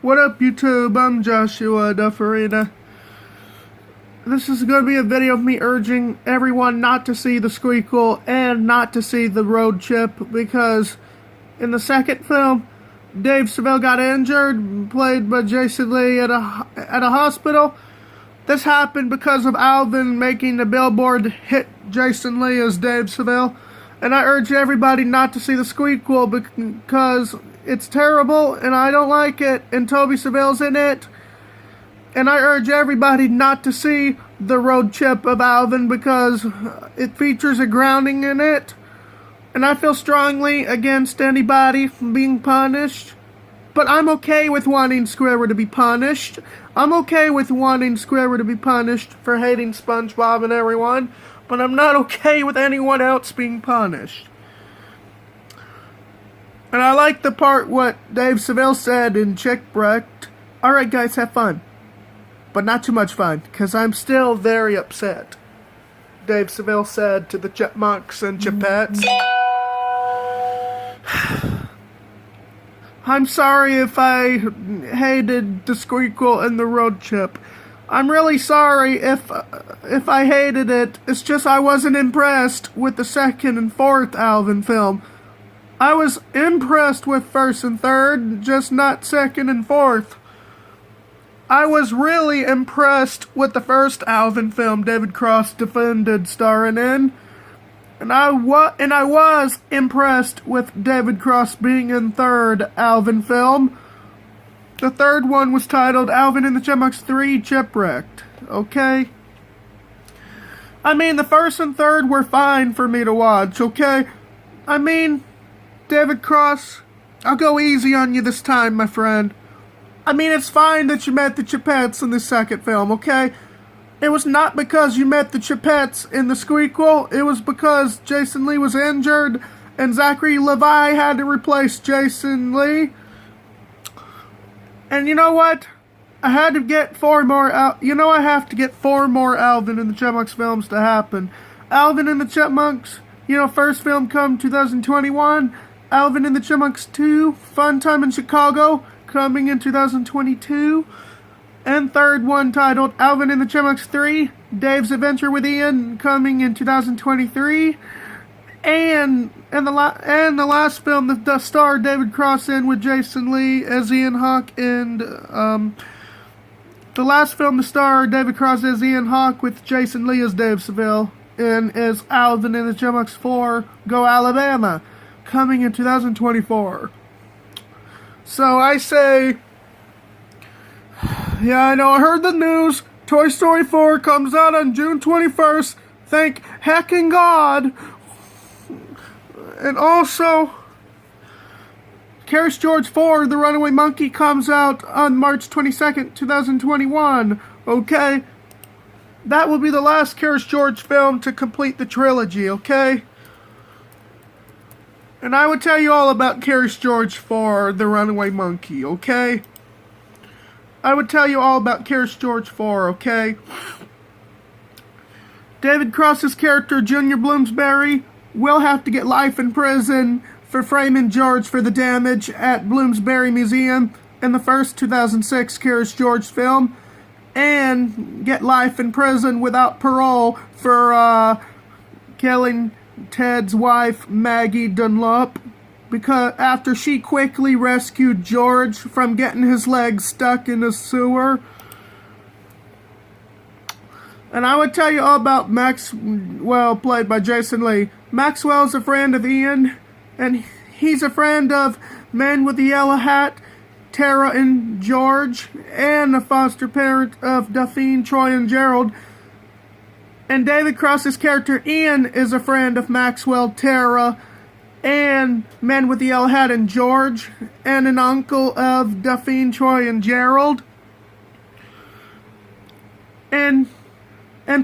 What up, YouTube? I'm Joshua Dufurrena. This is going to be a video of me urging everyone not to see the Squeakquel and not to see the road chip, because in the second film, Dave Seville got injured, played by Jason Lee at a hospital. This happened because of Alvin making the billboard hit Jason Lee as Dave Seville. And I urge everybody not to see the Squeakquel because it's terrible and I don't like it, and Toby Seville's in it. And I urge everybody not to see the road chip of Alvin because it features a grounding in it. And I feel strongly against anybody being punished. But I'm okay with wanting Squidward to be punished. I'm okay with wanting Squidward to be punished for hating SpongeBob and everyone. But I'm not okay with anyone else being punished. And I like the part what Dave Seville said in Chipmunks. Alright guys, have fun. But not too much fun, because I'm still very upset. Dave Seville said to the Chipmunks and Chipettes. I'm sorry if I hated the Squeakquel and the road chip. I'm really sorry if I hated it. It's just I wasn't impressed with the second and fourth Alvin film. I was impressed with first and third, just not second and fourth. I was really impressed with the first Alvin film David Cross defended starring in. And I was impressed with David Cross being in third Alvin film. The third one was titled Alvin and the Chipmunks 3 Chipwrecked. Okay? I mean, the first and third were fine for me to watch, okay? I mean, David Cross, I'll go easy on you this time, my friend. I mean, it's fine that you met the Chipettes in the second film, okay? It was not because you met the Chipettes in the Squeakquel. It was because Jason Lee was injured and Zachary Levi had to replace Jason Lee. And you know what? I had to get four more I have to get 4 more Alvin and the Chipmunks films to happen. Alvin and the Chipmunks, first film come 2021. Alvin and the Chipmunks 2, Fun Time in Chicago, coming in 2022. And third one titled Alvin and the Chipmunks 3, Dave's Adventure with Ian, coming in 2023. And the last film that starred David Cross in with Jason Lee as Ian Hawke, and the last film to star David Cross as Ian Hawke with Jason Lee as Dave Seville, and as Alvin and the Chipmunks 4, Go Alabama, coming in 2024. So I say, yeah, I know, I heard the news. Toy Story 4 comes out on June 21st. Thank heckin' God. And also, Curious George 4, The Runaway Monkey, comes out on March 22nd, 2021. Okay? That will be the last Curious George film to complete the trilogy, okay? And I would tell you all about Curious George 4, The Runaway Monkey, okay? I would tell you all about Curious George 4, okay? David Cross's character, Junior Bloomsbury, will have to get life in prison for framing George for the damage at Bloomsbury Museum in the first 2006 Curious George film, and get life in prison without parole for killing Ted's wife, Maggie Dunlop, because after she quickly rescued George from getting his legs stuck in a sewer. And I would tell you all about Maxwell, played by Jason Lee. Maxwell's a friend of Ian, and he's a friend of Men with the Yellow Hat, Tara and George, and a foster parent of Dufurrena, Troy, and Gerald. And David Cross's character Ian is a friend of Maxwell, Tara, and Men with the Yellow Hat and George, and an uncle of Dufurrena, Troy, and Gerald. And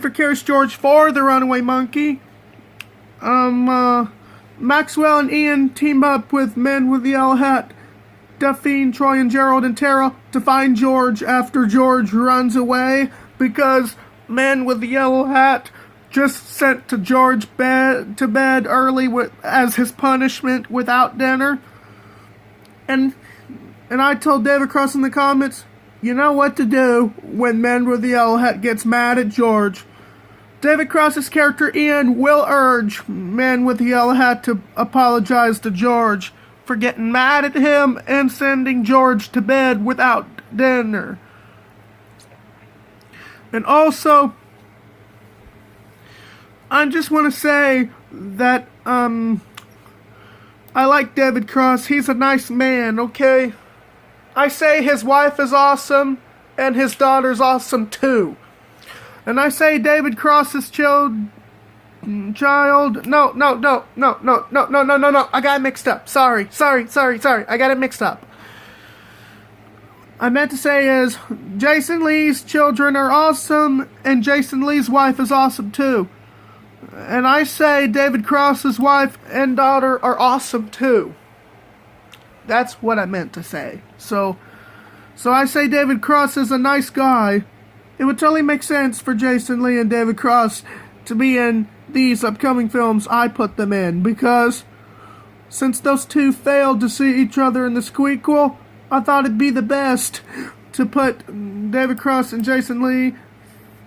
for Curious George 4, The Runaway Monkey, Maxwell and Ian team up with Men with the Yellow Hat, Dufurrena, Troy, and Gerald, and Tara to find George after George runs away, because Men with the Yellow Hat just sent to George to bed early as his punishment without dinner. And And I told David Cross in the comments, you know what to do when Man with the Yellow Hat gets mad at George. David Cross's character Ian will urge Man with the Yellow Hat to apologize to George for getting mad at him and sending George to bed without dinner. And also, I just want to say that I like David Cross. He's a nice man, okay? I say his wife is awesome and his daughter's awesome too. And I say David Cross's child. No. I got it mixed up. Sorry. I got it mixed up. I meant to say is Jason Lee's children are awesome and Jason Lee's wife is awesome too. And I say David Cross's wife and daughter are awesome too. That's what I meant to say. So I say David Cross is a nice guy. It would totally make sense for Jason Lee and David Cross to be in these upcoming films I put them in, because since those two failed to see each other in the sequel, I thought it'd be the best to put David Cross and Jason Lee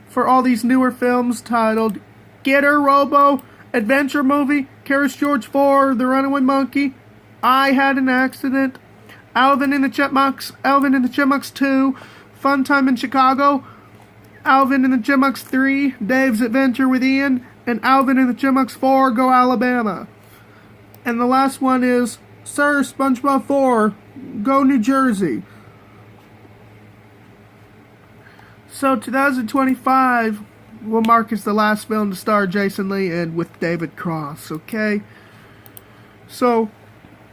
for all these newer films titled Get Her, Robo, Adventure Movie, Curious George 4, The Runaway Monkey, I Had an Accident, Alvin and the Chipmunks 2, Fun Time in Chicago, Alvin and the Chipmunks 3, Dave's Adventure with Ian, and Alvin and the Chipmunks 4, Go Alabama. And the last one is Sir SpongeBob 4, Go New Jersey. So 2025 will mark as the last film to star Jason Lee and with David Cross, okay? So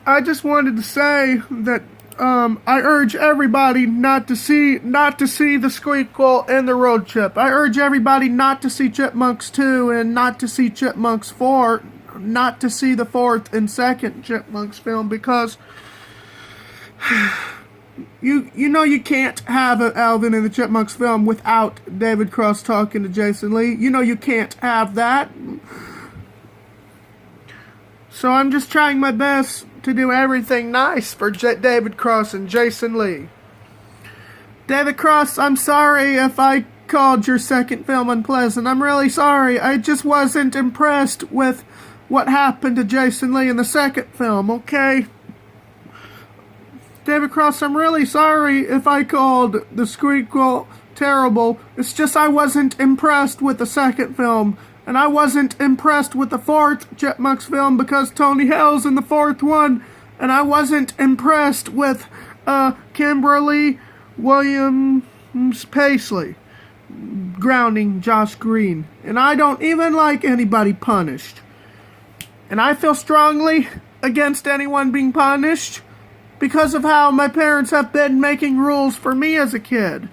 I just wanted to say that I urge everybody not to see the sequel and the road trip. I urge everybody not to see Chipmunks 2 and not to see Chipmunks 4, not to see the fourth and second Chipmunks film, because you know you can't have an Alvin and the Chipmunks film without David Cross talking to Jason Lee. You know you can't have that. So I'm just trying my best to do everything nice for David Cross and Jason Lee. David Cross, I'm sorry if I called your second film unpleasant. I'm really sorry. I just wasn't impressed with what happened to Jason Lee in the second film, okay? David Cross, I'm really sorry if I called the sequel terrible. It's just I wasn't impressed with the second film. And I wasn't impressed with the fourth Chipmunks film because Tony Hale's in the fourth one. And I wasn't impressed with Kimberly Williams Paisley grounding Josh Green. And I don't even like anybody punished. And I feel strongly against anyone being punished because of how my parents have been making rules for me as a kid.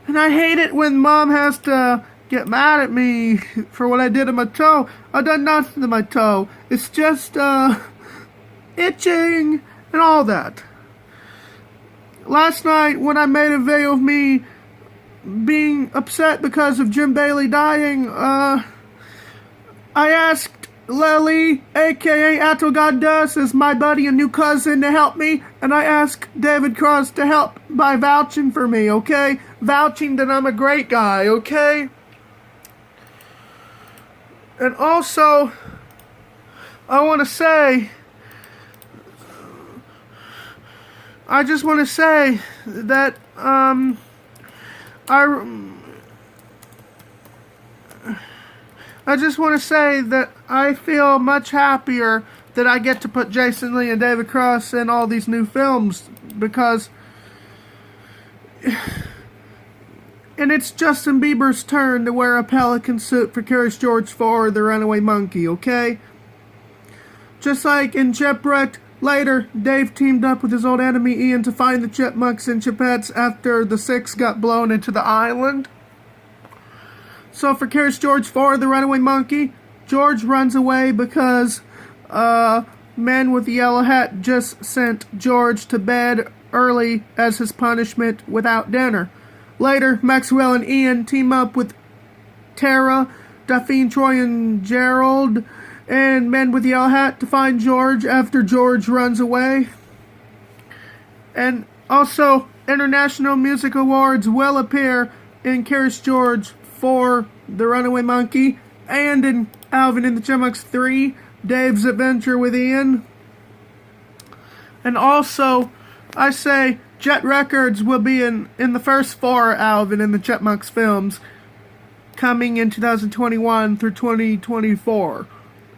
And I hate it when Mom has to get mad at me for what I did to my toe. I done nothing to my toe. It's just, itching and all that. Last night, when I made a video of me being upset because of Jim Bailey dying, I asked Lily, aka Atto God Does, as my buddy and new cousin, to help me, and I asked David Cross to help by vouching for me, okay? Vouching that I'm a great guy, okay? And also, I just want to say that, I just want to say that I feel much happier that I get to put Jason Lee and David Cross in all these new films, because and it's Justin Bieber's turn to wear a pelican suit for Curious George 4, The Runaway Monkey, okay? Just like in Chipwrecked, later, Dave teamed up with his old enemy Ian to find the Chipmunks and Chipettes after the Six got blown into the island. So for Curious George 4, The Runaway Monkey, George runs away because Man with the Yellow Hat just sent George to bed early as his punishment without dinner. Later, Maxwell and Ian team up with Tara, Daphne, Troy, and Gerald and Man with the Yellow Hat to find George after George runs away. And also, International Music Awards will appear in Curious George for The Runaway Monkey and in Alvin and the Chipmunks 3, Dave's Adventure with Ian. And also, I say Jet Records will be in the first 4 Alvin and the Chipmunks films coming in 2021 through 2024.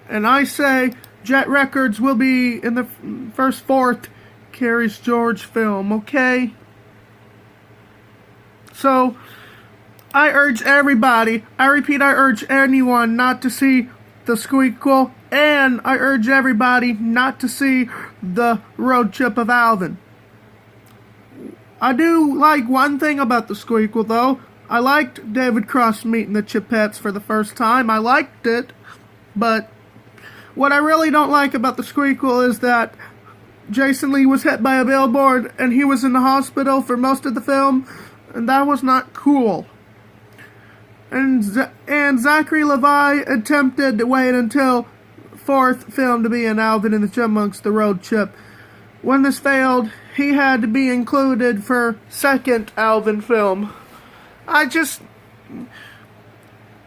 And I say Jet Records will be in the first 4th Curious George film, okay? So, I urge everybody, I repeat, I urge anyone not to see the Squeakquel, and I urge everybody not to see the Road Trip of Alvin. I do like one thing about the Squeakquel, though. I liked David Cross meeting the Chipettes for the first time. I liked it, but what I really don't like about the Squeakquel is that Jason Lee was hit by a billboard and he was in the hospital for most of the film, and that was not cool. And Zachary Levi attempted to wait until 4th film to be in Alvin and the Chipmunks, The Road Trip. When this failed, he had to be included for 2nd Alvin film.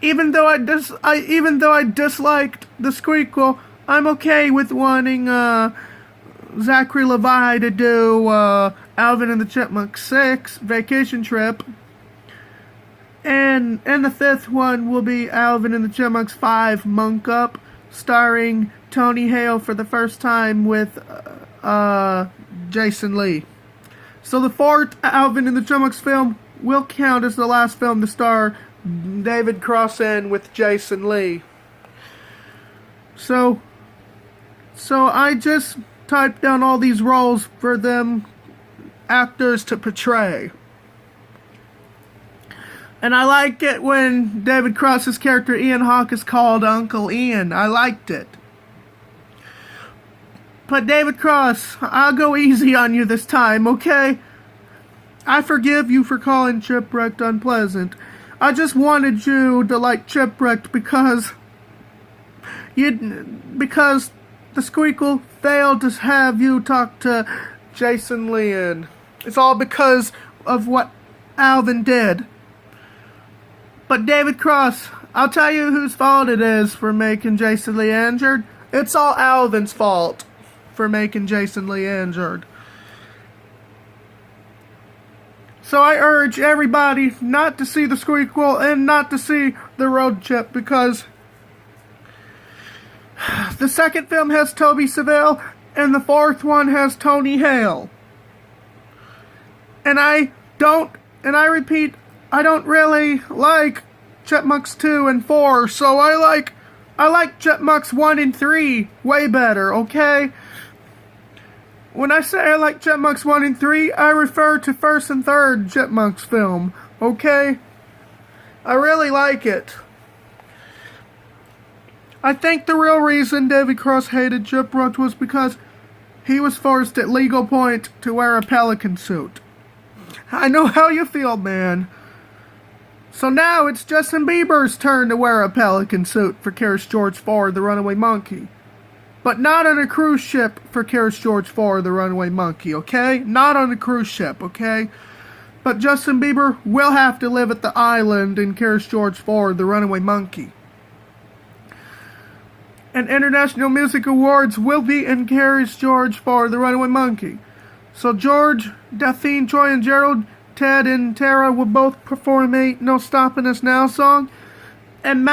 Even though I disliked the Squeakquel, I'm okay with wanting Zachary Levi to do Alvin and the Chipmunks 6, Vacation Trip. And the 5th one will be Alvin and the Chipmunks 5, Monk Up, starring Tony Hale for the first time with Jason Lee. So the 4th Alvin and the Chipmunks film will count as the last film to star David Cross in with Jason Lee. So I just typed down all these roles for them actors to portray. And I like it when David Cross's character Ian Hawke is called Uncle Ian. I liked it. But David Cross, I'll go easy on you this time, okay? I forgive you for calling Chipwrecked unpleasant. I just wanted you to like Chipwrecked because the Squeakquel failed to have you talk to Jason Lee in. It's all because of what Alvin did. But David Cross, I'll tell you whose fault it is for making Jason Lee injured. It's all Alvin's fault for making Jason Lee injured. So I urge everybody not to see the Squeakquel and not to see the Road Trip, because the 2nd film has Toby Seville and the 4th one has Tony Hale. And I repeat, I don't really like Chipmunks 2 and 4, so I like Chipmunks 1 and 3 way better, okay? When I say I like Chipmunks 1 and 3, I refer to 1st and 3rd Chipmunks film, okay? I really like it. I think the real reason David Cross hated Chipwrecked was because he was forced at legal point to wear a pelican suit. I know how you feel, man. So now it's Justin Bieber's turn to wear a pelican suit for Curious George 4, The Runaway Monkey. But not on a cruise ship for Curious George 4, The Runaway Monkey, okay? Not on a cruise ship, okay? But Justin Bieber will have to live at the island in Curious George 4, The Runaway Monkey. And International Music Awards will be in Curious George 4, The Runaway Monkey. So George, Daphne, Troy, and Gerald, Ted, and Tara will both perform a No Stopping Us Now song. And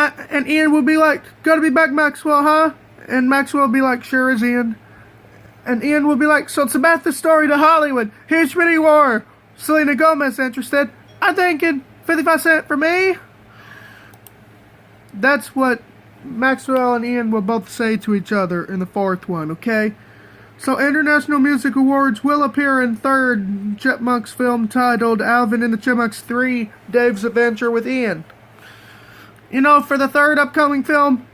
Ian will be like, "Gotta be back, Maxwell, huh?" And Maxwell will be like, "Sure is, Ian." And Ian will be like, "So it's about the story to Hollywood. Here's Pretty War. Selena Gomez interested. I'm thinking 55 cents for me." That's what Maxwell and Ian will both say to each other in the 4th one, okay? So International Music Awards will appear in 3rd Chipmunks film titled Alvin and the Chipmunks 3, Dave's Adventure with Ian. You know, for the 3rd upcoming film,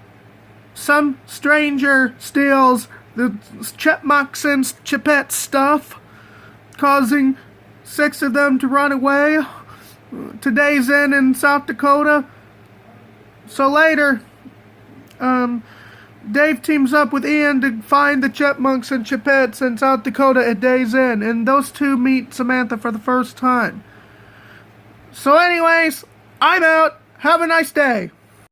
some stranger steals the Chipmunks and Chipettes stuff, causing 6 of them to run away to Days Inn in South Dakota. So later, Dave teams up with Ian to find the Chipmunks and Chipettes in South Dakota at Days Inn, and those two meet Samantha for the first time. So anyways, I'm out. Have a nice day.